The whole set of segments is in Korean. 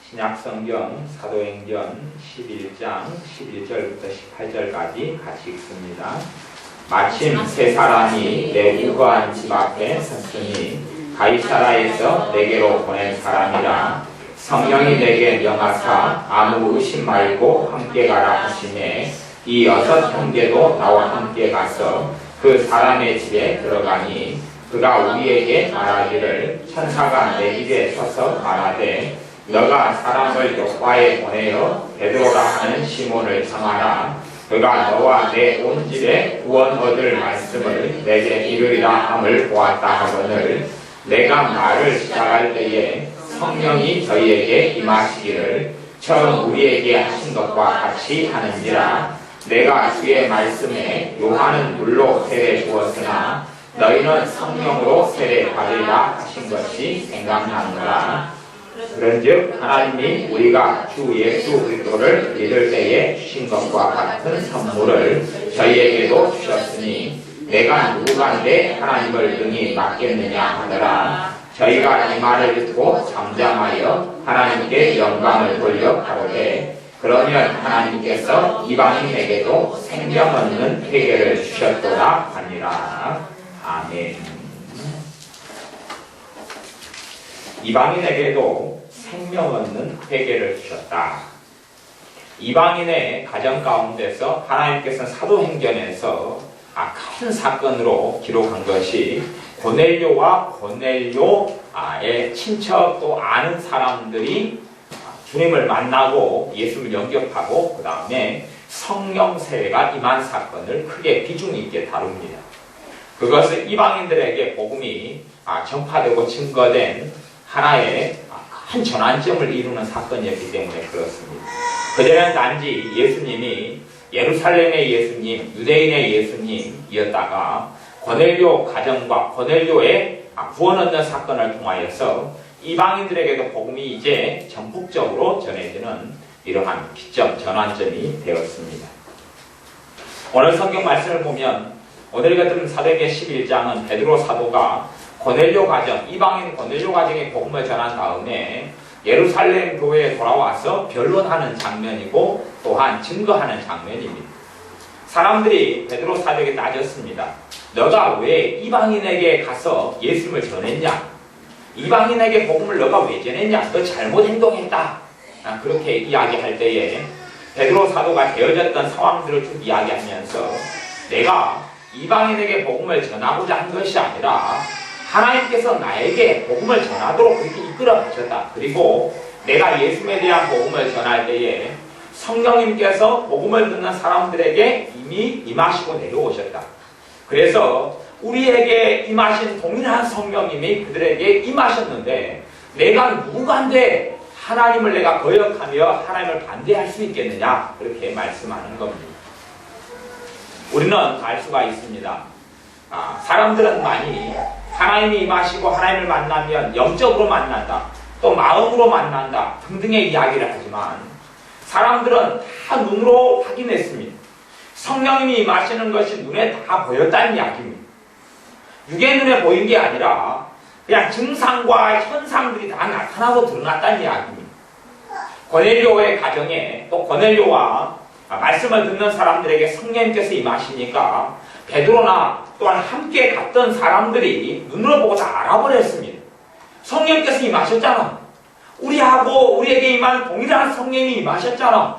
신약성경 사도행전 11장 11절부터 18절까지 같이 읽습니다. 마침 세 사람이 내 우거한 집 앞에 섰으니 가이사라에서 내게로 보낸 사람이라. 성령이 내게 명하사 아무 의심 말고 함께 가라 하시매 이 6 형제도 나와 함께 가서 그 사람의 집에 들어가니 그가 우리에게 말하기를 천사가 내 입에 서서 말하되 너가 사람을 요파에 보내어 베드로라 하는 시몬을 청하라. 그가 너와 내 온 집에 구원 얻을 말씀을 내게 이르리라 함을 보았다 하거늘 내가 말을 시작할 때에 성령이 저희에게 임하시기를 처음 우리에게 하신 것과 같이 하는지라. 내가 주의 말씀에 요한은 물로 세례 주었으나 너희는 성령으로 세례 받으리라 하신 것이 생각나노라. 그런즉 하나님이 우리가 주 예수 그리스도를 믿을 때에 주신 것과 같은 선물을 저희에게도 주셨으니 내가 누구간데 하나님을 능히 맡겠느냐 하더라. 저희가 이 말을 듣고 잠잠하여 하나님께 영광을 돌려 가로되 그러면 하나님께서 이방인에게도 생명 얻는 회개를 주셨도다 하니라. 아멘. 이방인에게도 생명 얻는 회개를 주셨다. 이방인의 가정 가운데서 하나님께서는 사도행전에서 큰 사건으로 기록한 것이 고넬료와 고넬료의 친척 또 아는 사람들이 주님을 만나고 예수를 영접하고 그 다음에 성령 세례가 임한 사건을 크게 비중 있게 다룹니다. 그것은 이방인들에게 복음이 전파되고 증거된 하나의 큰 전환점을 이루는 사건이었기 때문에 그렇습니다. 그전에는 단지 예수님이 예루살렘의 예수님, 유대인의 예수님이었다가 고넬료 가정과 고넬료의 구원 얻는 사건을 통하여서 이방인들에게도 복음이 이제 전폭적으로 전해지는 이러한 기점, 전환점이 되었습니다. 오늘 성경 말씀을 보면 오늘 같은 사도행전 11장은 베드로 사도가 고넬료 가정, 이방인 고넬료 가정의 복음을 전한 다음에 예루살렘 교회에 돌아와서 변론하는 장면이고 또한 증거하는 장면입니다. 사람들이 베드로 사도에게 따졌습니다. 너가 왜 이방인에게 가서 예수님을 전했냐? 이방인에게 복음을 너가 왜 전했냐? 너 잘못 행동했다. 그렇게 이야기할 때에 베드로 사도가 되어졌던 상황들을 쭉 이야기하면서 내가 이방인에게 복음을 전하고자 한 것이 아니라 하나님께서 나에게 복음을 전하도록 그렇게 이끌어 가셨다. 그리고 내가 예수님에 대한 복음을 전할 때에 성령님께서 복음을 듣는 사람들에게 이미 임하시고 내려오셨다. 그래서 우리에게 임하신 동일한 성령님이 그들에게 임하셨는데 내가 누구간데 하나님을 내가 거역하며 하나님을 반대할 수 있겠느냐? 그렇게 말씀하는 겁니다. 우리는 알 수가 있습니다. 사람들은 많이 하나님이 임하시고 하나님을 만나면 영적으로 만난다, 또 마음으로 만난다 등등의 이야기를 하지만 사람들은 다 눈으로 확인했습니다. 성령님이 임하시는 것이 눈에 다 보였다는 이야기입니다. 육의 눈에 보인 게 아니라 그냥 증상과 현상들이 다 나타나고 드러났다는 이야기입니다. 고넬료의 가정에 또 고넬료와 말씀을 듣는 사람들에게 성령님께서 임하시니까 베드로나 또한 함께 갔던 사람들이 눈으로 보고 다 알아버렸습니다. 성령님께서 임하셨잖아. 우리에게 임한 동일한 성령님이 임하셨잖아.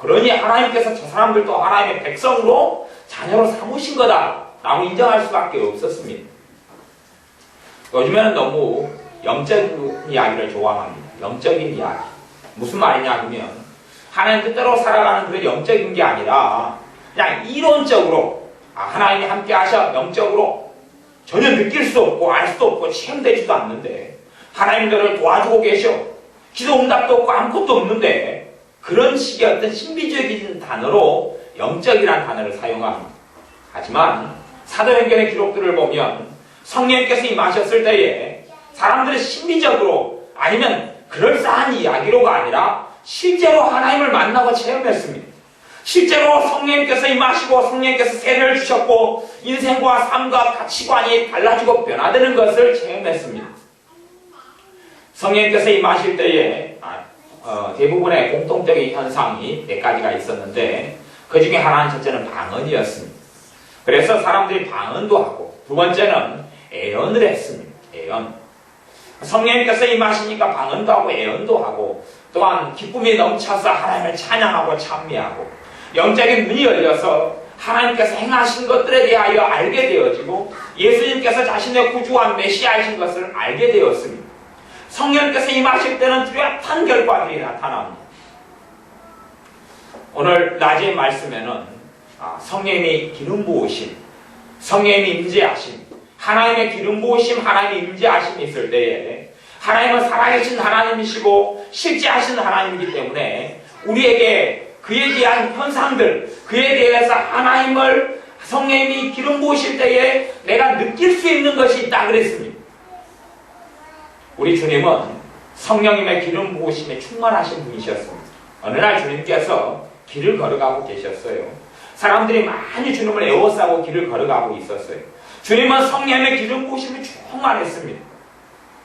그러니 하나님께서 저 사람들도 하나님의 백성으로 자녀로 삼으신 거다 라고 인정할 수밖에 없었습니다. 요즘에는 너무 영적인 이야기를 좋아합니다. 영적인 이야기. 무슨 말이냐 하면 하나님 뜻대로 살아가는 그런 영적인 게 아니라 그냥 이론적으로 하나님이 함께 하셔 영적으로 전혀 느낄 수 없고 알 수도 없고 체험되지도 않는데 하나님 너를 도와주고 계셔 기도 응답도 없고 아무것도 없는데 그런 식의 어떤 신비적인 단어로 영적이라는 단어를 사용합니다. 하지만 사도행전의 기록들을 보면 성령님께서 임하셨을 때에 사람들은 신비적으로 아니면 그럴싸한 이야기로가 아니라 실제로 하나님을 만나고 체험했습니다. 실제로 성령님께서 임하시고 성령님께서 세례를 주셨고 인생과 삶과 가치관이 달라지고 변화되는 것을 체험했습니다. 성령님께서 임하실 때에 대부분의 공통적인 현상이 네 가지가 있었는데 그 중에 하나는 첫째는 방언이었습니다. 그래서 사람들이 방언도 하고 두 번째는 애언을 했습니다. 애언. 성령님께서 임하시니까 방언도 하고 애언도 하고 또한 기쁨이 넘쳐서 하나님을 찬양하고 찬미하고 영적인 눈이 열려서 하나님께서 행하신 것들에 대하여 알게 되어지고 예수님께서 자신의 구주와 메시아이신 것을 알게 되었습니다. 성령님께서 임하실 때는 뚜렷한 결과들이 나타납니다. 오늘 낮의 말씀에는 성령님이 기름 부으심, 성령님이 임재하심, 하나님의 기름 부으심, 하나님의 임재하심이 있을 때에 하나님은 살아계신 하나님이시고 실제하신 하나님이기 때문에 우리에게 그에 대한 현상들, 그에 대해서 하나님을 성령님이 기름 부으실 때에 내가 느낄 수 있는 것이 있다 그랬습니다. 우리 주님은 성령님의 기름 부으심에 충만하신 분이셨습니다. 어느 날 주님께서 길을 걸어가고 계셨어요. 사람들이 많이 주님을 애워싸고 길을 걸어가고 있었어요. 주님은 성령의 기름 부으심이 충만했습니다.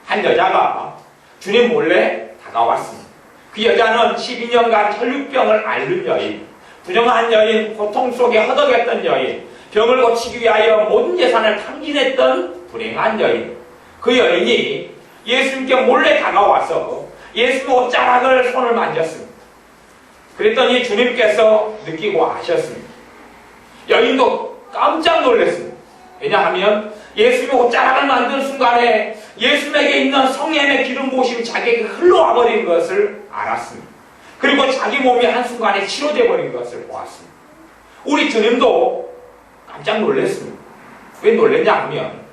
한 여자가 주님 몰래 다가왔습니다. 그 여자는 12년간 혈육병을 앓는 여인, 부정한 여인, 고통 속에 허덕였던 여인, 병을 고치기 위하여 모든 재산을 탕진했던 불행한 여인. 그 여인이 예수님께 몰래 다가와서 예수님 옷자락을 손을 만졌습니다. 그랬더니 주님께서 느끼고 아셨습니다. 여인도 깜짝 놀랐습니다. 왜냐하면 예수님이 옷자락을 만든 순간에 예수님에게 있는 성령의 기름 부으심이 자기에게 흘러와 버린 것을 알았습니다. 그리고 자기 몸이 한순간에 치료되어 버린 것을 보았습니다. 우리 주님도 깜짝 놀랐습니다. 왜 놀랐냐 하면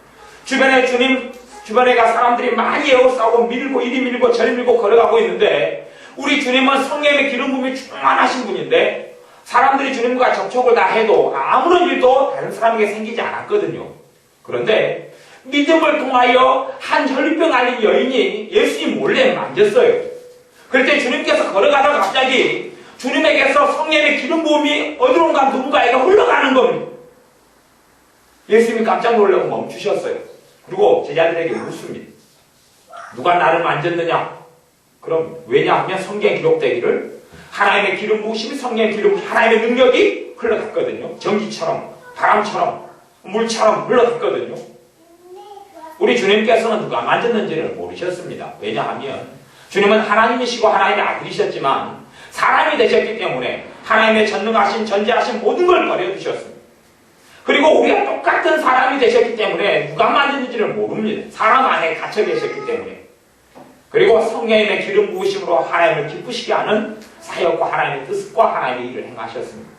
주변에가 사람들이 많이 에워싸고 밀고 이리 밀고 저리 밀고 걸어가고 있는데 우리 주님은 성령의 기름 부음이 충만하신 분인데 사람들이 주님과 접촉을 다 해도 아무런 일도 다른 사람에게 생기지 않았거든요. 그런데 믿음을 통하여 한 혈류병 앓린 여인이 예수님 몰래 만졌어요. 그럴 때 주님께서 걸어가다가 갑자기 주님에게서 성령의 기름 부음이 어디론가 누군가에게 흘러가는 겁니다. 예수님이 깜짝 놀라고 멈추셨어요. 그리고 제자들에게 묻습니다. 누가 나를 만졌느냐? 그럼 왜냐하면 성경에 기록되기를 하나님의 기름 부으심이 성령의 기름, 하나님의 능력이 흘러갔거든요. 전기처럼, 바람처럼, 물처럼 흘러갔거든요. 우리 주님께서는 누가 만졌는지를 모르셨습니다. 왜냐하면 주님은 하나님이시고 하나님의 아들이셨지만 사람이 되셨기 때문에 하나님의 전능하신, 전지하신 모든 걸 버려두셨습니다. 그리고 우리가 똑같은 사람이 되셨기 때문에 누가 만졌는지를 모릅니다. 사람 안에 갇혀 계셨기 때문에. 그리고 성령님의 기름 부으심으로 하나님을 기쁘시게 하는 사역과 하나님의 뜻과 하나님의 일을 행하셨습니다.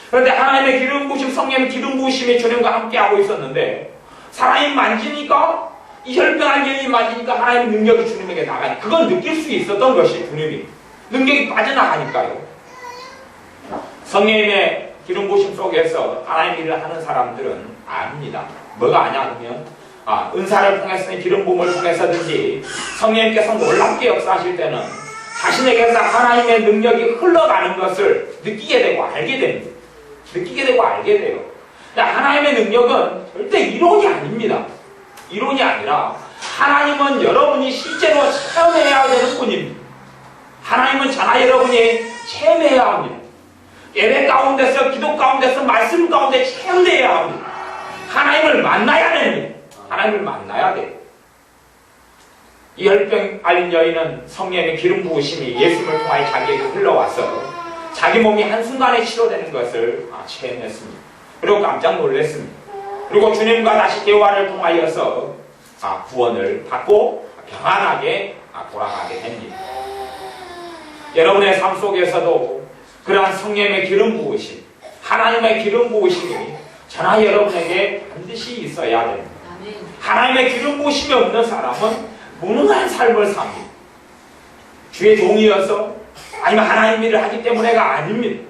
그런데 하나님의 기름 부으심, 성령의 기름 부으심이 주님과 함께하고 있었는데 사람이 만지니까 이 혈병한 여인이 만지니까 하나님의 능력이 주님에게 나가니 그건 느낄 수 있었던 것이 주님이 능력이 빠져나가니까요. 성령님의 기름 부으심 속에서 하나님의 일을 하는 사람들은 압니다. 뭐가 아냐 하면 은사를 통해서 기름 부음을 통해서든지 성령님께서 놀랍게 역사하실 때는 자신에게서 하나님의 능력이 흘러가는 것을 느끼게 되고 알게 됩니다. 느끼게 되고 알게 돼요. 하나님의 능력은 절대 이론이 아닙니다. 이론이 아니라 하나님은 여러분이 실제로 체험해야 되는 분입니다. 하나님은 저나 여러분이 체험해야 합니다. 예배 가운데서, 기도 가운데서, 말씀 가운데 체험돼야 합니다. 하나님을 만나야 됩니다. 하나님을 만나야 돼요. 이 혈병 앓린 여인은 성령의 기름 부으심이 예수님을 통하여 자기에게 흘러와서 자기 몸이 한순간에 치료되는 것을 체험했습니다. 그리고 깜짝 놀랐습니다. 그리고 주님과 다시 대화를 통하여서 구원을 받고 평안하게 돌아가게 됩니다. 여러분의 삶 속에서도 그러한 성령의 기름 부으심, 하나님의 기름 부으심이 저나 여러분에게 반드시 있어야 됩니다. 하나님의 기름 부으심이 없는 사람은 무능한 삶을 삽니다. 주의 종이어서 아니면 하나님 일을 하기 때문에가 아닙니다.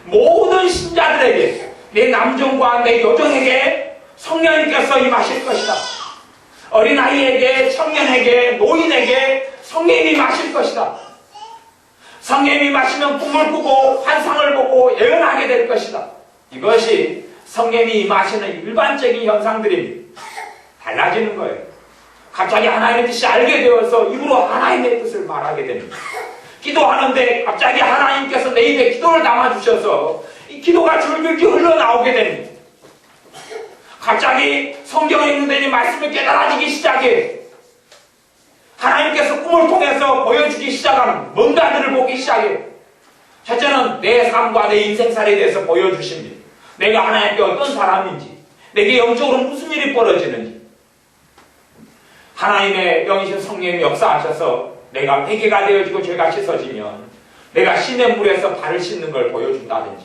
모든 신자들에게, 내 남종과 내 여종에게 성령님께서 임하실 것이다. 어린아이에게, 청년에게, 노인에게 성령님이 임하실 것이다. 성령님이 임하시면 꿈을 꾸고 환상을 보고 예언하게 될 것이다. 이것이 성령님이 임하시는 일반적인 현상들입니다. 달라지는 거예요. 갑자기 하나님의 뜻이 알게 되어서 입으로 하나님의 뜻을 말하게 됩니다. 기도하는데 갑자기 하나님께서 내 입에 기도를 담아주셔서 이 기도가 줄줄이 흘러나오게 됩니다. 갑자기 성경에 있는 이 말씀을 깨달아지기 시작해. 하나님께서 꿈을 통해서 보여주기 시작하는 뭔가들을 보기 시작해. 첫째는 내 삶과 내 인생살에 대해서 보여주십니다. 내가 하나님께 어떤 사람인지, 내게 영적으로 무슨 일이 벌어지는지. 하나님의 영이신 성령이 역사하셔서 내가 회개가 되어지고 죄가 씻어지면 내가 시냇 물에서 발을 씻는 걸 보여준다든지,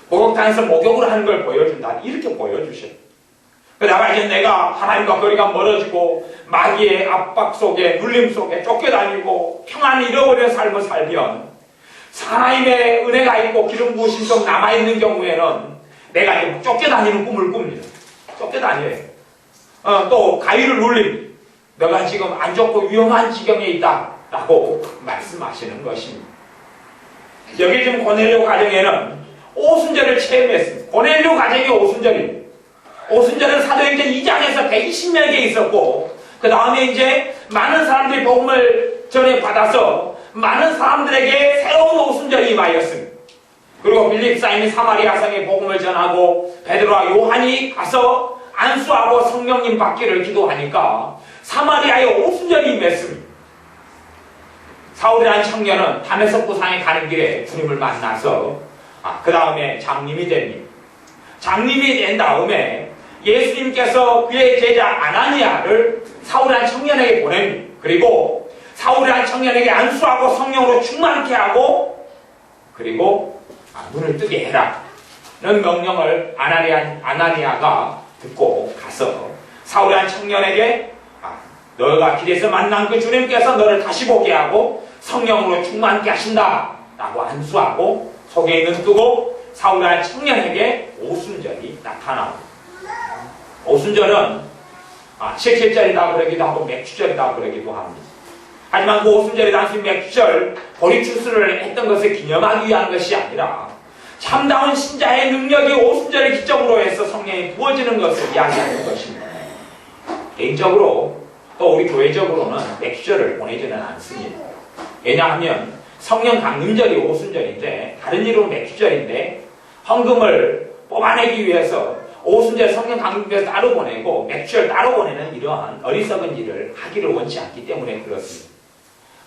목욕탕에서 목욕을 하는 걸 보여준다든지, 이렇게 보여주셔요. 그러다가 이제 내가 하나님과 거리가 멀어지고 마귀의 압박 속에, 눌림 속에 쫓겨다니고 평안을 잃어버리는 삶을 살면 하나님의 은혜가 있고 기름 부으심 좀 남아있는 경우에는 내가 이제 쫓겨다니는 꿈을 꿉니다. 쫓겨다녀요. 또 가위를 눌립니다. 너가 지금 안 좋고 위험한 지경에 있다 라고 말씀하시는 것입니다. 여기 지금 고넬료 가정에는 오순절을 체험했습니다. 고넬료 가정이 오순절입니다. 오순절은 사도행전 2장에서 120명에게 있었고, 그 다음에 이제 많은 사람들이 복음을 전해받아서 많은 사람들에게 새로운 오순절이 임하였습니다. 그리고 빌립사임이 사마리아 성에 복음을 전하고 베드로와 요한이 가서 안수하고 성령님 받기를 기도하니까 사마리아에 오순절이 임했습니다. 사울이라는 청년은 다메섹 부상에 가는 길에 주님을 만나서 그 다음에 장님이 됩니다. 장님이 된 다음에 예수님께서 그의 제자 아나니아를 사울이라는 청년에게 보냅니다. 그리고 사울이라는 청년에게 안수하고 성령으로 충만케 하고, 그리고 눈을 뜨게 해라 는 명령을 아나니아가 듣고 가서 사울이라는 청년에게 너가 길에서 만난 그 주님께서 너를 다시 보게 하고 성령으로 충만케 하신다 라고 안수하고 속에 눈 뜨고 사울이라는 청년에게 오순절이 나타납니다. 오순절은 칠칠절이다 그러기도 하고 맥주절이다 그러기도 합니다. 하지만 그 오순절이 단순히 맥주절 보리 추수를 했던 것을 기념하기 위한 것이 아니라 참다운 신자의 능력이 오순절을 기점으로 해서 성령이 부어지는 것을 이야기하는 것입니다. 개인적으로 또 우리 교회적으로는 맥주절을 보내지는 않습니다. 왜냐하면 성령 강림절이 오순절인데 다른 이름은 맥주절인데 헌금을 뽑아내기 위해서 오순절 성령 강림절 따로 보내고 맥주절 따로 보내는 이러한 어리석은 일을 하기를 원치 않기 때문에 그렇습니다.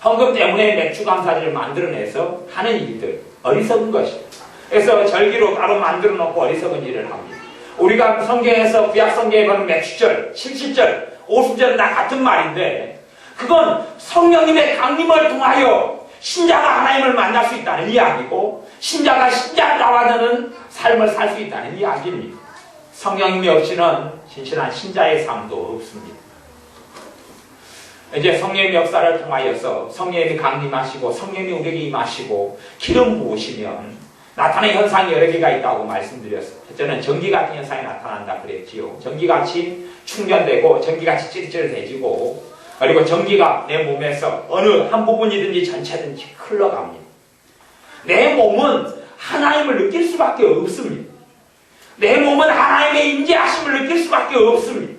헌금 때문에 맥주 감사제를 만들어내서 하는 일들 어리석은 것입니다. 그래서 절기로 따로 만들어 놓고 어리석은 일을 합니다. 우리가 성경에서 구약 성경에 보는 맥주절, 칠칠절, 오순절은 다 같은 말인데 그건 성령님의 강림을 통하여 신자가 하나님을 만날 수 있다는 이야기고 신자가 신자다워하는 삶을 살 수 있다는 이야기입니다. 성령님이 없이는 진실한 신자의 삶도 없습니다. 이제 성령의 역사를 통하여서 성령님이 강림하시고 성령님이 우리에게 임하시고 기름 부으시면 나타나는 현상이 여러 개가 있다고 말씀드렸어요. 첫째는 전기 같은 현상이 나타난다 그랬지요. 전기같이 충전되고 전기같이 찌릿찌릿해지고 그리고 전기가 내 몸에서 어느 한 부분이든지 전체든지 흘러갑니다. 내 몸은 하나님을 느낄 수밖에 없습니다. 내 몸은 하나님의 임재하심을 느낄 수밖에 없습니다.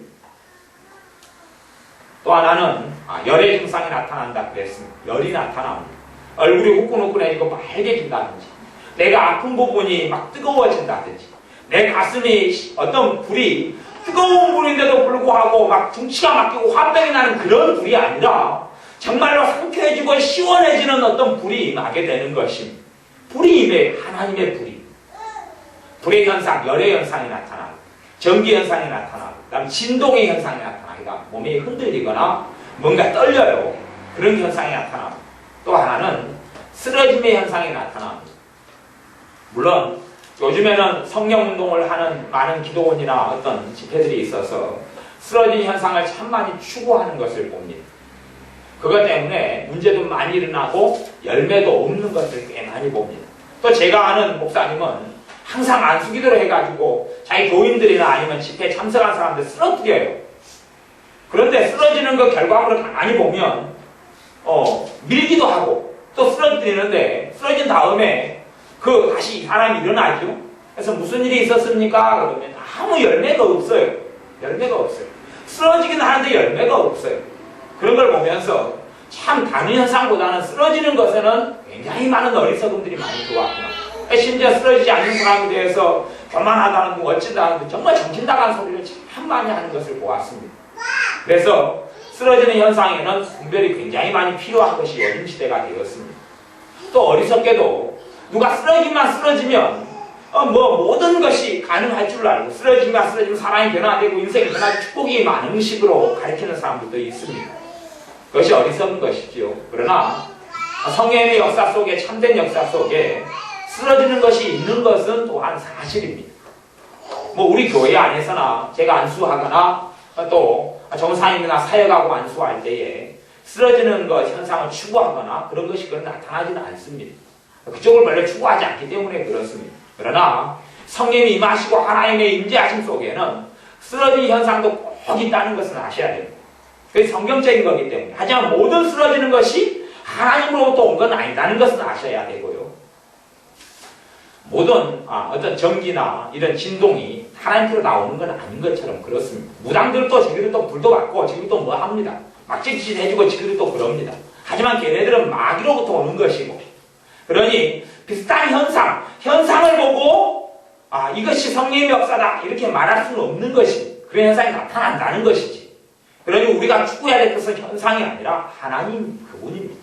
또 하나는 열의 증상이 나타난다 그랬습니다. 열이 나타납니다. 얼굴이 후끈후끈해지고 빨개진다든지 내가 아픈 부분이 막 뜨거워진다든지 내 가슴이 어떤 불이 뜨거운 불인데도 불구하고 막 중치가 막히고 화병이 나는 그런 불이 아니라 정말로 상쾌해지고 시원해지는 어떤 불이 임하게 되는 것입니다. 불이 임해 하나님의 불이. 불의 현상, 열의 현상이 나타나고 전기 현상이 나타나고 그다음 진동의 현상이 나타나기가 몸이 흔들리거나 뭔가 떨려요. 그런 현상이 나타나고 또 하나는 쓰러짐의 현상이 나타납니다. 물론 요즘에는 성령운동을 하는 많은 기도원이나 어떤 집회들이 있어서 쓰러진 현상을 참 많이 추구하는 것을 봅니다. 그것 때문에 문제도 많이 일어나고 열매도 없는 것을 꽤 많이 봅니다. 또 제가 아는 목사님은 항상 안수기도를 해가지고 자기 교인들이나 아니면 집회에 참석한 사람들 쓰러뜨려요. 그런데 쓰러지는 그 결과물을 가만히 보면 밀기도 하고 또 쓰러뜨리는데 쓰러진 다음에 다시 이 사람이 일어나죠. 그래서 무슨 일이 있었습니까? 그러면 아무 열매가 없어요. 열매가 없어요. 쓰러지긴 하는데 열매가 없어요. 그런 걸 보면서 참 다른 현상보다는 쓰러지는 것에는 굉장히 많은 어리석음들이 많이 들어왔구나. 심지어 쓰러지지 않는 사람에 대해서 교만하다는 둥 어찌다는 둥 정말 정신 나간 소리를 참 많이 하는 것을 보았습니다. 그래서 쓰러지는 현상에는 분별이 굉장히 많이 필요한 것이 요즘 시대가 되었습니다. 또 어리석게도 누가 쓰러지면 모든 것이 가능할 줄 알고 쓰러지면 사람이 변화되고 인생이 변화되고 축복이 많은 식으로 가르치는 사람들도 있습니다. 그것이 어리석은 것이지요. 그러나 성령의 역사 속에 참된 역사 속에 쓰러지는 것이 있는 것은 또한 사실입니다. 우리 교회 안에서나 제가 안수하거나 또 정사님이나 사역하고 안수할 때에 쓰러지는 것 현상을 추구하거나 그런 것이 나타나지는 않습니다. 그쪽을 별로 추구하지 않기 때문에 그렇습니다. 그러나 성령이 임하시고 하나님의 임재하심 속에는 쓰러진 현상도 꼭 있다는 것은 아셔야 됩니다. 그게 성경적인 거기 때문에. 하지만 모든 쓰러지는 것이 하나님으로부터 온 건 아니다는 것은 아셔야 되고요. 모든 어떤 전기나 이런 진동이 하나님께로 나오는 건 아닌 것처럼 그렇습니다. 무당들도 지그들 또 불도 받고 지그들 또 뭐 합니다. 막 찌릿 해주고 지그들 또 그럽니다. 하지만 걔네들은 마귀로부터 오는 것이고, 그러니 비슷한 현상을 보고 이것이 성령의 역사다 이렇게 말할 수는 없는 것입니다. 그런 현상이 나타난다는 것이지. 그러니 우리가 추구해야 될 것은 현상이 아니라 하나님 그분입니다.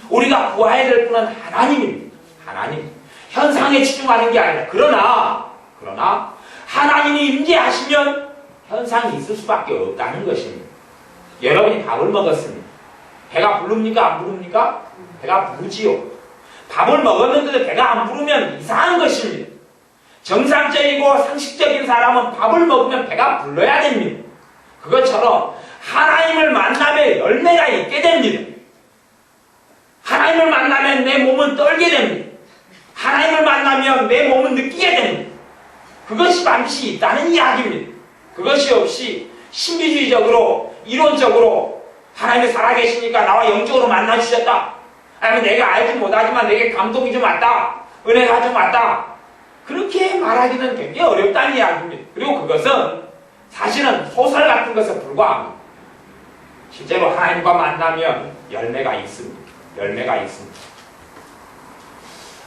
우리가 구해야 될 분은 하나님입니다. 하나님. 현상에 집중하는 게 아니라 그러나 하나님이 임재하시면 현상이 있을 수밖에 없다는 것입니다. 여러분이 밥을 먹었습니다. 배가 부릅니까? 안 부릅니까? 배가 부르지요. 밥을 먹었는데도 배가 안 부르면 이상한 것입니다. 정상적이고 상식적인 사람은 밥을 먹으면 배가 불러야 됩니다. 그것처럼 하나님을 만나면 열매가 있게 됩니다. 하나님을 만나면 내 몸은 떨게 됩니다. 하나님을 만나면 내 몸은 느끼게 됩니다. 그것이 반드시 있다는 이야기입니다. 그것이 없이 신비주의적으로 이론적으로 하나님이 살아계시니까 나와 영적으로 만나주셨다. 아니면 내가 알지 못하지만 내게 감동이 좀 왔다. 은혜가 좀 왔다. 그렇게 말하기는 굉장히 어렵다는 이야기입니다. 그리고 그것은 사실은 소설 같은 것에 불과합니다. 실제로 하나님과 만나면 열매가 있습니다. 열매가 있습니다.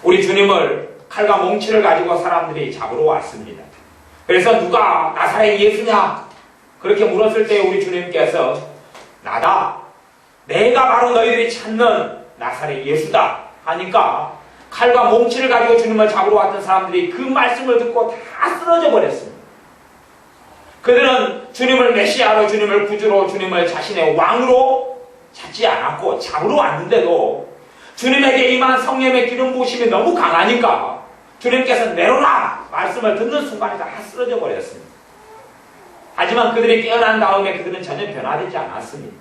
우리 주님을 칼과 몽치를 가지고 사람들이 잡으러 왔습니다. 그래서 누가 나사렛 예수냐? 그렇게 물었을 때 우리 주님께서 나다. 내가 바로 너희들이 찾는 나사렛 예수다. 하니까 칼과 몽치를 가지고 주님을 잡으러 왔던 사람들이 그 말씀을 듣고 다 쓰러져 버렸습니다. 그들은 주님을 메시아로, 주님을 구주로, 주님을 자신의 왕으로 찾지 않았고 잡으러 왔는데도 주님에게 임한 성령의 기름 부으심이 너무 강하니까 주님께서 내려라 말씀을 듣는 순간에 다 쓰러져 버렸습니다. 하지만 그들이 깨어난 다음에 그들은 전혀 변화되지 않았습니다.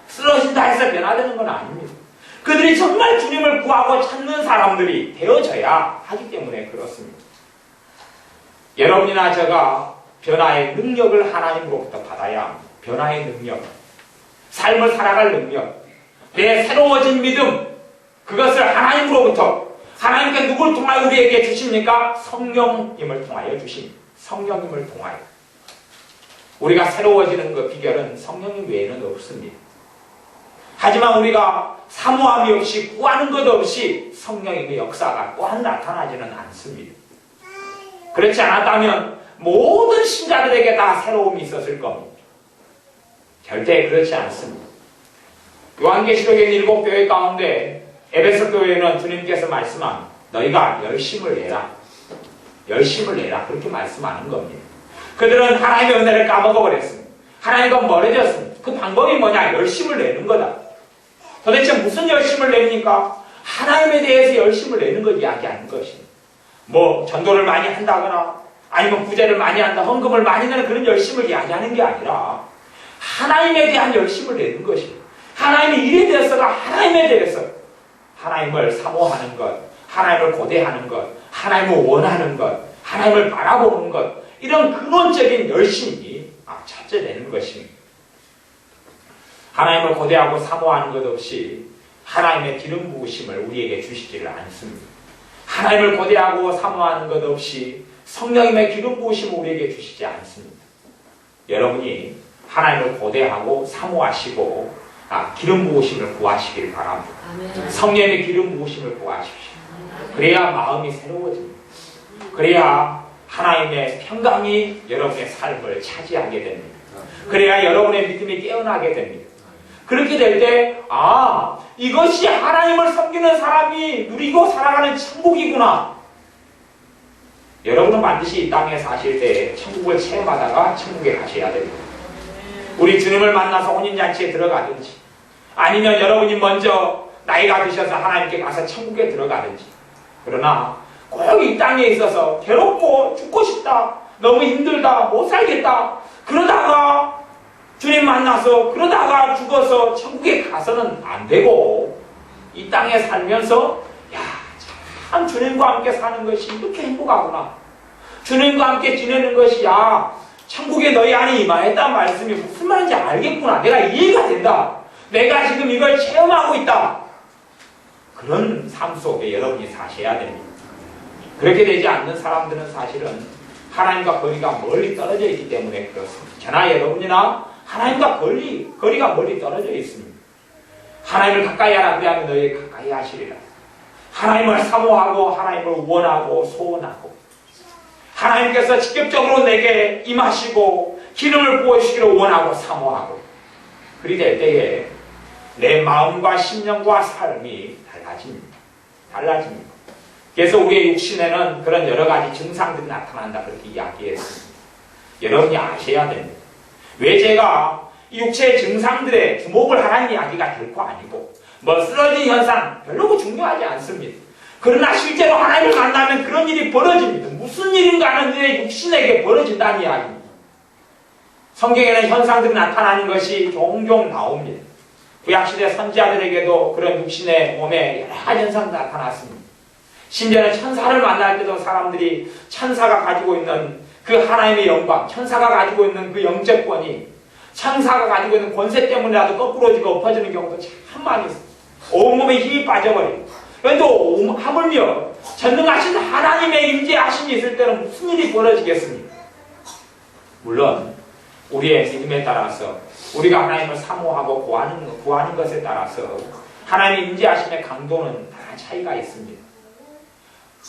쓰러진다 해서 변화되는 건 아닙니다. 그들이 정말 주님을 구하고 찾는 사람들이 되어져야 하기 때문에 그렇습니다. 여러분이나 제가 변화의 능력을 하나님으로부터 받아야 합니다. 변화의 능력, 삶을 살아갈 능력, 내 새로워진 믿음, 그것을 하나님으로부터, 하나님께 누굴 통하여 우리에게 주십니까? 성령님을 통하여 주십니다. 성령님을 통하여. 우리가 새로워지는 그 비결은 성령님 외에는 없습니다. 하지만 우리가 사모함이 없이 구하는 것 없이 성령님의 역사가 또한 나타나지는 않습니다. 그렇지 않았다면 모든 신자들에게 다 새로움이 있었을 겁니다. 절대 그렇지 않습니다. 요한계시록의 7교회 가운데 에베소 교회는 주님께서 말씀한 너희가 열심을 내라. 열심을 내라. 그렇게 말씀하는 겁니다. 그들은 하나님의 은혜를 까먹어버렸습니다. 하나님과 멀어졌습니다. 그 방법이 뭐냐? 열심을 내는 거다. 도대체 무슨 열심을 냅니까? 하나님에 대해서 열심을 내는 걸 이야기하는 것입니다. 전도를 많이 한다거나 아니면 구제를 많이 한다, 헌금을 많이 내는 그런 열심을 이야기하는 게 아니라 하나님에 대한 열심을 내는 것입니다. 하나님의 일에 대해서가 하나님에 대해서 하나님을 사모하는 것, 하나님을 고대하는 것, 하나님을 원하는 것, 하나님을 바라보는 것, 이런 근원적인 열심이 찾아내는 것입니다. 하나님을 고대하고 사모하는 것 없이 하나님의 기름 부으심을 우리에게 주시지를 않습니다. 하나님을 고대하고 사모하는 것 없이 성령님의 기름 부으심을 우리에게 주시지 않습니다. 여러분이 하나님을 고대하고 사모하시고 기름 부으심을 구하시길 바랍니다. 아멘. 성령의 기름 부으심을 구하십시오. 그래야 마음이 새로워집니다. 그래야 하나님의 평강이 여러분의 삶을 차지하게 됩니다. 그래야 여러분의 믿음이 깨어나게 됩니다. 그렇게 될 때, 이것이 하나님을 섬기는 사람이 누리고 살아가는 천국이구나. 여러분은 반드시 이 땅에 사실 때 천국을 체험하다가 천국에 가셔야 됩니다. 우리 주님을 만나서 혼인잔치에 들어가든지, 아니면 여러분이 먼저 나이가 드셔서 하나님께 가서 천국에 들어가든지, 그러나 꼭 이 땅에 있어서 괴롭고 죽고 싶다, 너무 힘들다, 못 살겠다, 그러다가 주님 만나서 그러다가 죽어서 천국에 가서는 안 되고, 이 땅에 살면서 참 주님과 함께 사는 것이 이렇게 행복하구나, 주님과 함께 지내는 것이 천국에 너희 안에 임하였다는 말씀이 무슨 말인지 알겠구나, 내가 이해가 된다, 내가 지금 이걸 체험하고 있다, 그런 삶 속에 여러분이 사셔야 됩니다. 그렇게 되지 않는 사람들은 사실은 하나님과 거리가 멀리 떨어져 있기 때문에 그렇습니다. 저나 여러분이나 하나님과 거리가 멀리 떨어져 있습니다. 하나님을 가까이 하라 그리하면 너희 가까이 하시리라. 하나님을 사모하고 하나님을 원하고 소원하고 하나님께서 직접적으로 내게 임하시고 기름을 부어주시기를 원하고 사모하고, 그리 될 때에 내 마음과 심령과 삶이 달라집니다. 그래서 우리의 육신에는 그런 여러 가지 증상들이 나타난다, 그렇게 이야기했습니다. 여러분이 아셔야 됩니다. 왜 제가 이 육체의 증상들에 주목을 하라는 이야기가 결코 아니고, 쓰러진 현상 별로 중요하지 않습니다. 그러나 실제로 하나님을 만나면 그런 일이 벌어집니다. 무슨 일인가 하는 내 육신에게 벌어진다는 이야기입니다. 성경에는 현상들이 나타나는 것이 종종 나옵니다. 구약시대 선지자들에게도 그런 육신의 몸에 여러 가지 현상이 나타났습니다. 심지어는 천사를 만날 때도 사람들이 천사가 가지고 있는 그 하나님의 영광, 천사가 가지고 있는 그 영적권이 천사가 가지고 있는 권세 때문이라도 거꾸로지고 엎어지는 경우도 참 많이 있습니다. 온몸에 힘이 빠져버리고, 그런데 또 하물며 전능하신 하나님의 임재하심이 있을 때는 무슨 일이 벌어지겠습니까? 물론 우리의 믿음에 따라서 우리가 하나님을 사모하고 구하는 것에 따라서 하나님의 임재하심의 강도는 다 차이가 있습니다.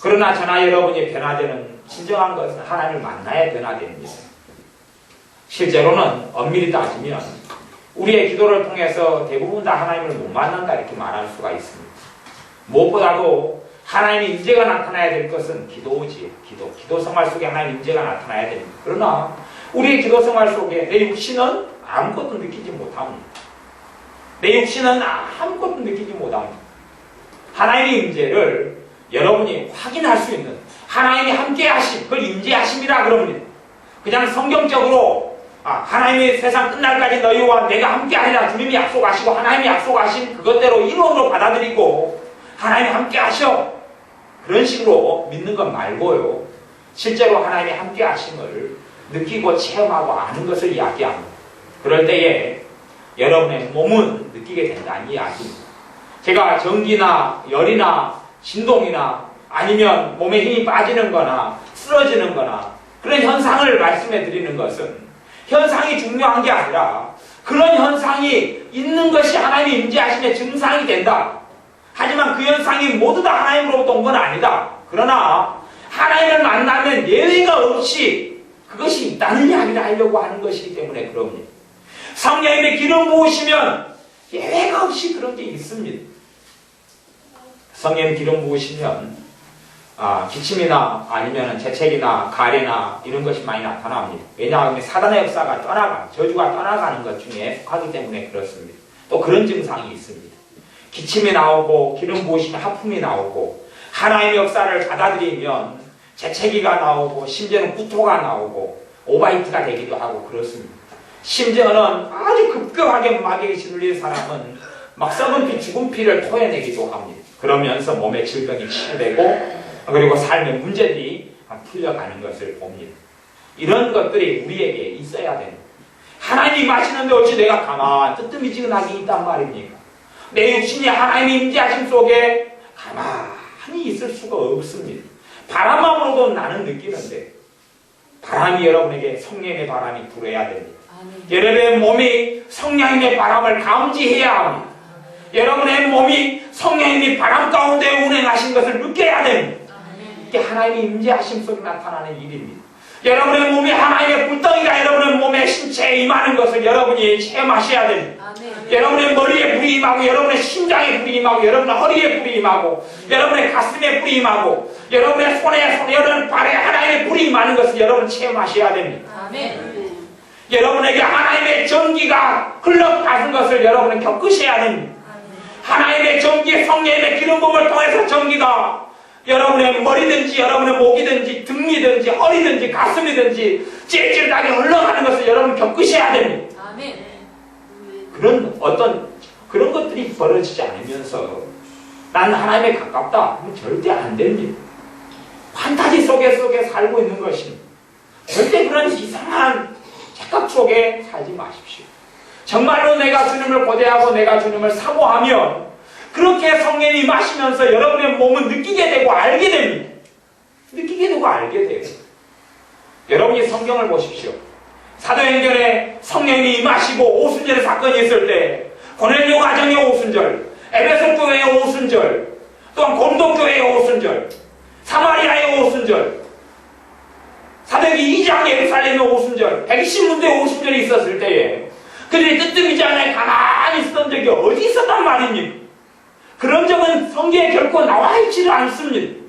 그러나 저나 여러분이 변화되는 진정한 것은 하나님을 만나야 변화됩니다. 실제로는 엄밀히 따지면 우리의 기도를 통해서 대부분 다 하나님을 못 만난다, 이렇게 말할 수가 있습니다. 무엇보다도 하나님의 임재가 나타나야 될 것은 기도지. 기도 생활 속에 하나님의 임재가 나타나야 됩니다. 그러나 우리의 기도 생활 속에 내 육신은 아무것도 느끼지 못합니다. 내 육신은 아무것도 느끼지 못합니다. 하나님의 임재를 여러분이 확인할 수 있는, 하나님이 함께 하심, 그걸 임재하심이라 그럽니다. 그냥 성경적으로 하나님이 세상 끝날까지 너희와 내가 함께 하리라 주님이 약속하시고 하나님이 약속하신 그것대로 이론으로 받아들이고 하나님이 함께 하셔, 그런 식으로 믿는 것 말고요, 실제로 하나님이 함께 하심을 느끼고 체험하고 아는 것을 이야기합니다. 그럴 때에 여러분의 몸은 느끼게 된다는 이야기입니다. 제가 전기나 열이나 진동이나 아니면 몸에 힘이 빠지는 거나 쓰러지는 거나 그런 현상을 말씀해 드리는 것은 현상이 중요한 게 아니라 그런 현상이 있는 것이 하나님의 임재하심의 증상이 된다. 하지만 그 현상이 모두 다 하나님으로부터 온 건 아니다. 그러나 하나님을 만나면 예외가 없이 그것이 있다는 이야기를 하려고 하는 것이기 때문에 그럽니다. 성령님의 기름 부으시면 예외가 없이 그런 게 있습니다. 성령 기름 부으시면 기침이나 아니면 재채기나 가래나 이런 것이 많이 나타납니다. 왜냐하면 사단의 역사가 저주가 떠나가는 것 중에 속하기 때문에 그렇습니다. 또 그런 증상이 있습니다. 기침이 나오고 기름 부으시면 하품이 나오고 하나님의 역사를 받아들이면 재채기가 나오고 심지어는 구토가 나오고 오바이트가 되기도 하고 그렇습니다. 심지어는 아주 급격하게 마귀에 짓눌린 사람은 막 썩은 피, 죽은 피를 토해내기도 합니다. 그러면서 몸의 질병이 치유되고 그리고 삶의 문제들이 풀려가는 것을 봅니다. 이런 것들이 우리에게 있어야 됩니다. 하나님이 마시는데 어찌 내가 가만히 뜨뜻미지근하게 있단 말입니까? 내 육신이 하나님의 임재하심 속에 가만히 있을 수가 없습니다. 바람만으로도 나는 느끼는데 바람이 여러분에게 성령의 바람이 불어야 됩니다. 여러분의 몸이 성령님의 바람을 감지해야 합니다. 여러분의 몸이 성령님이 바람 가운데 운행하신 것을 느껴야 됩니다. 이게 하나님의 임재하심 속에 나타나는 일입니다. 여러분의 몸이 하나님의 불덩이가 여러분의 몸에 신체에 임하는 것을 여러분이 체험하셔야 됩니다. 여러분의 머리에 불이 임하고, 여러분의 심장에 불이 임하고, 여러분의 허리에 불이 임하고, 여러분의 가슴에 불이 임하고, 여러분의 손에, 여러분 발에 하나님의 불이 임하는 것을 여러분 체험하셔야 됩니다. 여러분에게 하나님의 전기가 흘러가는 것을 여러분은 겪으셔야 됩니다. 하나님의 전기, 성령의 기름 부음을 통해서 전기가 여러분의 머리든지, 여러분의 목이든지, 등이든지, 허리든지, 가슴이든지 찔찔하게 흘러가는 것을 여러분 겪으셔야 됩니다. 그런 것들이 벌어지지 않으면서 나는 하나님에 가깝다 하면 절대 안 됩니다. 판타지 속에 살고 있는 것입니다. 절대 그런 이상한 착각 속에 살지 마십시오. 정말로 내가 주님을 고대하고 내가 주님을 사모하면 그렇게 성령이 임하시면서 여러분의 몸은 느끼게 되고 알게 됩니다. 느끼게 되고 알게 돼요. 여러분이 성경을 보십시오. 사도행전에 성령이 임하시고 오순절의 사건이 있을 때 고넬료 가정의 오순절, 에베소 교회의 오순절, 또한 곰동 교회의 오순절, 사마리아의 오순절, 사도행전 2장 예루살렘의 오순절, 120문제의 오순절이 있었을 때에 그들이 뜨뜻미지 않아 가만히 있었던 적이 어디 있었단 말입니까? 그런 적은 성경에 결코 나와 있지를 않습니다.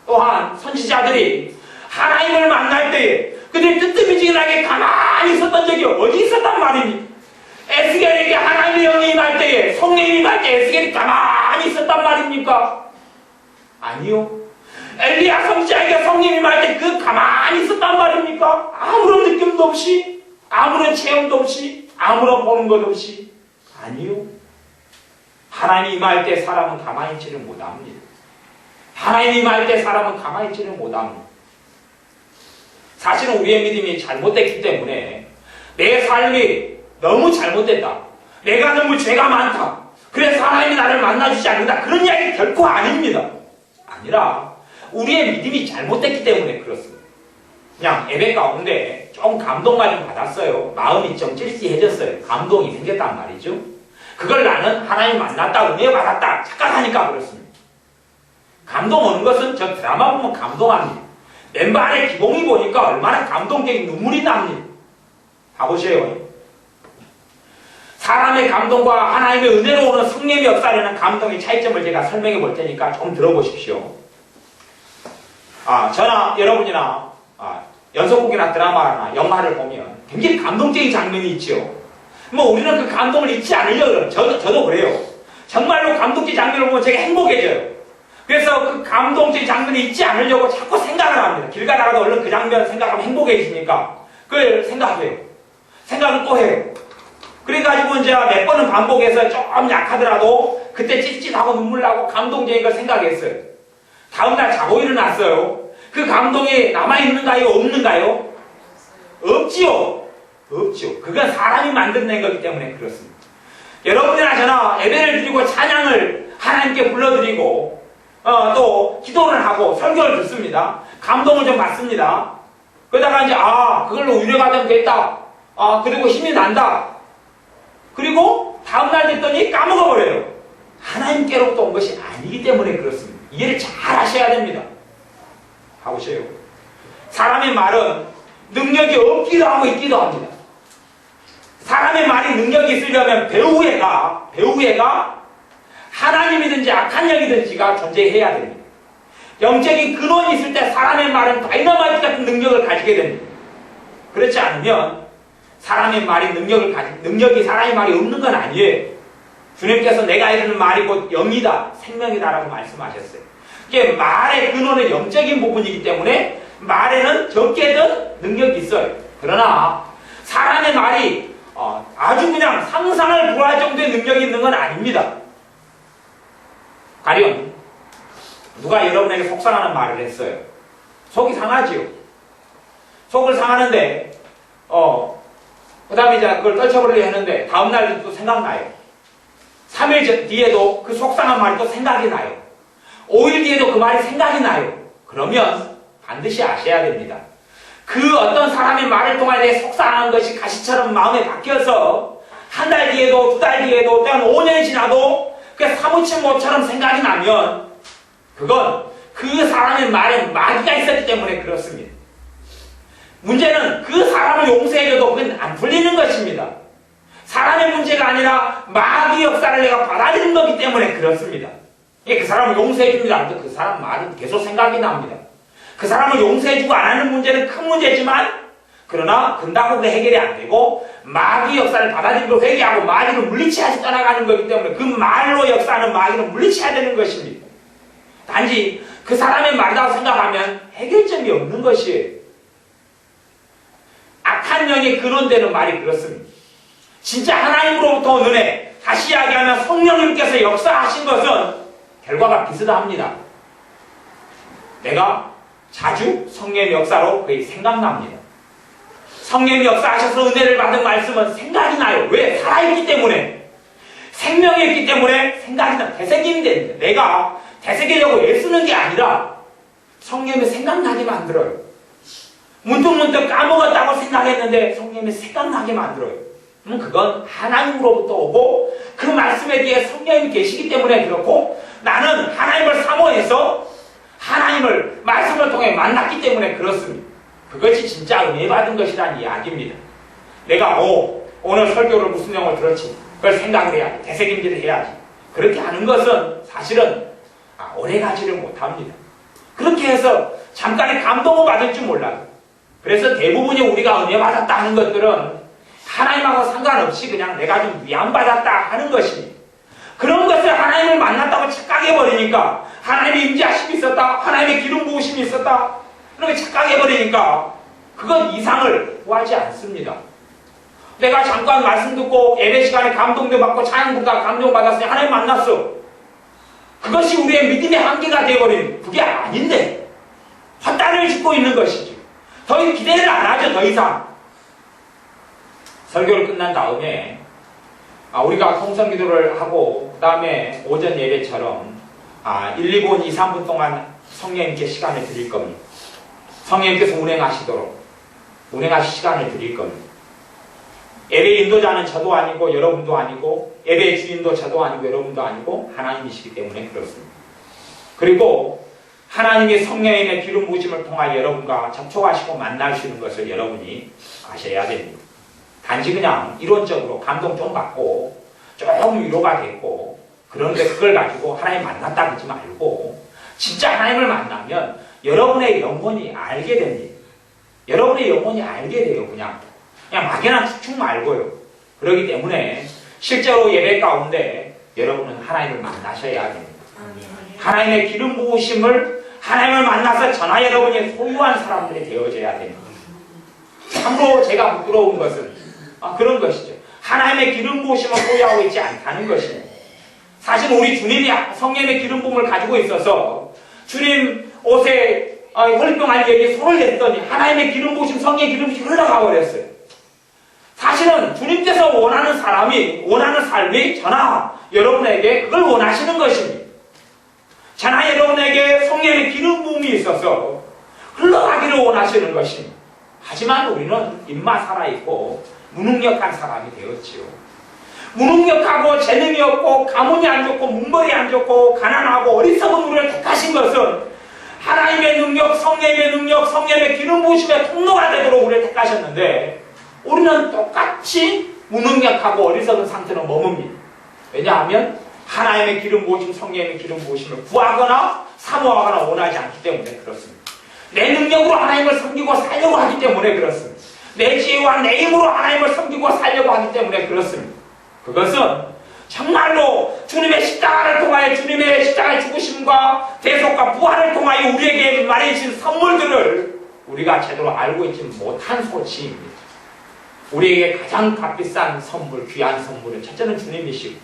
또한 선지자들이 하나님을 만날 때에 그들이 뜨뜻미지근하게 가만히 있었던 적이 어디 있었단 말입니까? 에스겔에게 하나님의 영이 임할 때에, 성령이 임할 때 에스겔이 가만히 있었단 말입니까? 아니요. 엘리야 선지자에게 성령이 임할 때 그 가만히 있었단 말입니까? 아무런 느낌도 없이, 아무런 체험도 없이, 아무런 보는 것 없이. 아니요. 하나님이 임할 때 사람은 가만히 있지를 못합니다. 하나님이 임할 때 사람은 가만히 있지를 못합니다. 사실은 우리의 믿음이 잘못됐기 때문에 내 삶이 너무 잘못됐다. 내가 너무 죄가 많다. 그래서 하나님이 나를 만나주지 않는다. 그런 이야기 결코 아닙니다. 아니라 우리의 믿음이 잘못됐기 때문에 그렇습니다. 그냥 예배 가운데 좀 감동만 좀 받았어요. 마음이 좀 찔찔해졌어요. 감동이 생겼단 말이죠. 그걸 나는 하나님 만났다, 은혜 받았다 착각하니까 그렇습니다. 감동 오는 것은 저 드라마 보면 감동합니다. 멤버 안에 기봉이 보니까 얼마나 감동적인 눈물이 납니다. 봐보세요. 사람의 감동과 하나님의 은혜로 오는 성령의 역사라는 감동의 차이점을 제가 설명해 볼 테니까 좀 들어보십시오. 저나 여러분이나 연속곡이나 드라마나 영화를 보면 굉장히 감동적인 장면이 있죠. 뭐 우리는 그 감동을 잊지 않으려고 저도 그래요. 정말로 감동적인 장면을 보면 제가 행복해져요. 그래서 그 감동적인 장면을 잊지 않으려고 자꾸 생각을 합니다. 길 가다가도 얼른 그 장면 생각하면 행복해지니까 그걸 생각해요. 생각은 또 해요. 그래가지고 이제 몇 번은 반복해서 좀 약하더라도 그때 찝찝하고 눈물 나고 감동적인 걸 생각했어요. 다음날 자고 일어났어요. 그 감동이 남아있는가요? 없는가요? 없지요. 없죠. 그건 사람이 만들어낸 거기 때문에 그렇습니다. 여러분이나 저나 예배를 드리고 찬양을 하나님께 불러드리고 또 기도를 하고 설교를 듣습니다. 감동을 좀 받습니다. 그러다가 이제 그걸로 위로가 좀 됐다. 그리고 힘이 난다. 그리고 다음날 됐더니 까먹어버려요. 하나님께로부터 온 것이 아니기 때문에 그렇습니다. 이해를 잘 하셔야 됩니다. 가보세요. 사람의 말은 능력이 없기도 하고 있기도 합니다. 사람의 말이 능력이 있으려면 배후에가 하나님이든지 악한 영이든지가 존재해야 됩니다. 영적인 근원이 있을 때 사람의 말은 다이너마이트 같은 능력을 가지게 됩니다. 그렇지 않으면 사람의 말이 능력이 사람의 말이 없는 건 아니에요. 주님께서 내가 이르는 말이 곧 영이다, 생명이다라고 말씀하셨어요. 이게 말의 근원은 영적인 부분이기 때문에 말에는 적게든 능력이 있어요. 그러나 사람의 말이 아주 그냥 상상을 불허할 정도의 능력이 있는 건 아닙니다. 가령 누가 여러분에게 속상하는 말을 했어요. 속이 상하지요. 속을 상하는데 그 다음에 이제 그걸 떨쳐버리려 했는데 다음날 또 생각나요. 3일 뒤에도 그 속상한 말이 또 생각이 나요. 5일 뒤에도 그 말이 생각이 나요. 그러면 반드시 아셔야 됩니다. 그 어떤 사람의 말을 통하여 내 속상한 것이 가시처럼 마음에 박혀서 한 달 뒤에도 2달 뒤에도 또한 5년이 지나도 그 사무친 모처럼 생각이 나면 그건 그 사람의 말에 마귀가 있었기 때문에 그렇습니다. 문제는 그 사람을 용서해줘도 그건 안 풀리는 것입니다. 사람의 문제가 아니라 마귀 역사를 내가 받아들인 거기 때문에 그렇습니다. 그 사람을 용서해줍니다. 그 사람 말은 계속 생각이 납니다. 그 사람을 용서해주고 안 하는 문제는 큰 문제지만 그러나 근다고 그 해결이 안 되고 마귀 역사를 받아들이고 회개하고 마귀를 물리쳐야지 떠나가는 거기 때문에 그 말로 역사하는 마귀를 물리쳐야 되는 것입니다. 단지 그 사람의 말이라고 생각하면 해결점이 없는 것이에요. 악한 영의 근원되는 말이 그렇습니다. 진짜 하나님으로부터 온 은혜, 다시 이야기하면 성령님께서 역사하신 것은 결과가 비슷합니다. 내가 자주 성령의 역사로 거의 생각납니다. 성령의 역사하셔서 은혜를 받은 말씀은 생각이 나요. 왜? 살아있기 때문에. 생명이 있기 때문에 생각이 나. 되새김이 됩니다. 내가 되새기려고 애쓰는 게 아니라 성령이 생각나게 만들어요. 문득문득 까먹었다고 생각했는데 성령이 생각나게 만들어요. 그건 하나님으로부터 오고 그 말씀에 대해 성령이 계시기 때문에 그렇고 나는 하나님을 사모해서 하나님을 말씀을 통해 만났기 때문에 그렇습니다. 그것이 진짜 은혜 받은 것이라는 이야기입니다. 내가 오늘 설교를 무슨 내용을 들었지 그걸 생각을 해야지. 되새김질을 해야지. 그렇게 하는 것은 사실은 오래가지를 못합니다. 그렇게 해서 잠깐의 감동을 받을 줄 몰라요. 그래서 대부분이 우리가 은혜 받았다 하는 것들은 하나님하고 상관없이 그냥 내가 좀 위안받았다 하는 것입니다. 그런 것을 하나님을 만났다고 착각해버리니까 하나님의 임재하심이 있었다, 하나님의 기름 부으심이 있었다 그렇게 착각해버리니까 그건 이상을 구하지 않습니다. 내가 잠깐 말씀 듣고 예배 시간에 감동도 받고 찬양 부르다가 감동받았으니 하나님 만났어. 그것이 우리의 믿음의 한계가 되어버리는 그게 아닌데 헛다리를 짚고 있는 것이죠. 더 기대를 안 하죠. 더 이상. 설교를 끝난 다음에 우리가 통성기도를 하고 그 다음에 오전 예배처럼 1, 2분, 2, 3분 동안 성령님께 시간을 드릴 겁니다. 성령님께서 운행하실 시간을 드릴 겁니다. 예배 인도자는 저도 아니고 여러분도 아니고 예배의 주인도 저도 아니고 여러분도 아니고 하나님이시기 때문에 그렇습니다. 그리고 하나님의 성령님의 기름 부으심을 통하여 여러분과 접촉하시고 만나시는 것을 여러분이 아셔야 됩니다. 단지 그냥 이론적으로 감동 좀 받고 조금 위로가 됐고 그런데 그걸 가지고 하나님 만났다 그러지 말고 진짜 하나님을 만나면 여러분의 영혼이 알게 됩니다. 여러분의 영혼이 알게 돼요. 그냥 막연한 추측 말고요. 그렇기 때문에 실제로 예배 가운데 여러분은 하나님을 만나셔야 됩니다. 하나님의 기름 부으심을 하나님을 만나서 저나 여러분이 소유한 사람들이 되어져야 됩니다. 참으로 제가 부끄러운 것은 그런 것이죠. 하나님의 기름 부으심을 소유하고 있지 않다는 것입니다. 사실 우리 주님이 성령의 기름 부음을 가지고 있어서 주님 옷에 혈병 알리에게 손을 댔더니 하나님의 기름 부으심 성령의 기름이 흘러가 버렸어요. 사실은 주님께서 원하는 삶이 저나 여러분에게 그걸 원하시는 것입니다. 저나 여러분에게 성령의 기름 부음이 있어서 흘러가기를 원하시는 것입니다. 하지만 우리는 입만 살아있고 무능력한 사람이 되었지요. 무능력하고 재능이 없고 가문이 안 좋고 문벌이 안 좋고 가난하고 어리석은 우리를 택하신 것은 하나님의 능력, 성령의 능력, 성령의 기름 부으심의 통로가 되도록 우리를 택하셨는데 우리는 똑같이 무능력하고 어리석은 상태로 머뭅니다. 왜냐하면 하나님의 기름 부으심, 성령의 기름 부으심을 구하거나 사모하거나 원하지 않기 때문에 그렇습니다. 내 능력으로 하나님을 섬기고 살려고 하기 때문에 그렇습니다. 내 지혜와 내 힘으로 하나님을 섬기고 살려고 하기 때문에 그렇습니다. 그것은 정말로 주님의 십자가를 통하여 주님의 십자가의 죽으심과 대속과 부활을 통하여 우리에게 말해주신 선물들을 우리가 제대로 알고 있지 못한 소치입니다. 우리에게 가장 값비싼 선물, 귀한 선물은 첫째는 주님이시고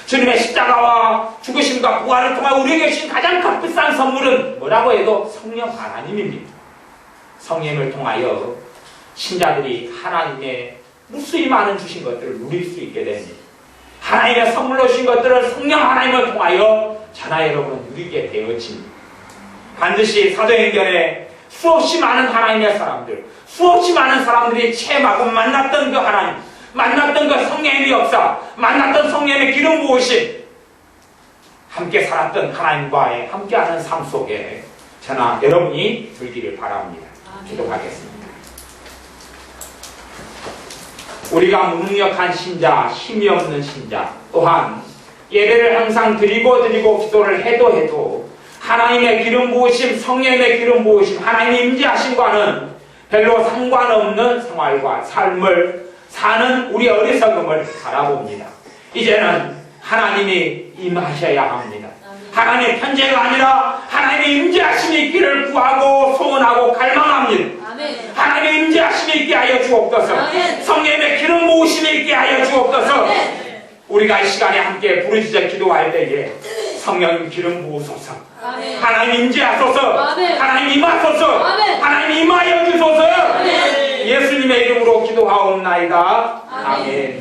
주님의 십자가와 죽으심과 부활을 통하여 우리에게 주신 가장 값비싼 선물은 뭐라고 해도 성령 하나님입니다. 성령을 통하여 신자들이 하나님의 무수히 많은 주신 것들을 누릴 수 있게 됩니다. 하나님의 선물로 주신 것들을 성령 하나님을 통하여 저나 여러분은 누리게 되어집니다. 반드시 사도행전에 수없이 많은 하나님의 사람들, 수없이 많은 사람들이 체험하고 만났던 그 하나님, 만났던 그 성령의 역사, 만났던 성령의 기름 부으심, 함께 살았던 하나님과의 함께하는 삶 속에 저나 여러분이 들기를 바랍니다. 기도하겠습니다. 우리가 무능력한 신자, 힘이 없는 신자, 또한 예배를 항상 드리고 기도를 해도 하나님의 기름 부으심, 성령의 기름 부으심, 하나님의 임재하심과는 별로 상관없는 생활과 삶을 사는 우리 어리석음을 바라봅니다. 이제는 하나님이 임하셔야 합니다. 하나님의 편재가 아니라 하나님의 임재하심이 있기를 구하고 소원하고 갈망합니다. 아멘. 하나님의 임재하심이 있게 하여 주옵소서. 아멘. 성령의 기름 부으심이 있게 하여 주옵소서. 아멘. 우리가 이 시간에 함께 부르짖어 기도할 때에 성령 기름 부으소서. 아멘. 하나님 임재하소서. 아멘. 하나님 임하소서. 아멘. 하나님 임하여 주소서. 아멘. 예수님의 이름으로 기도하옵나이다. 아멘. 아멘.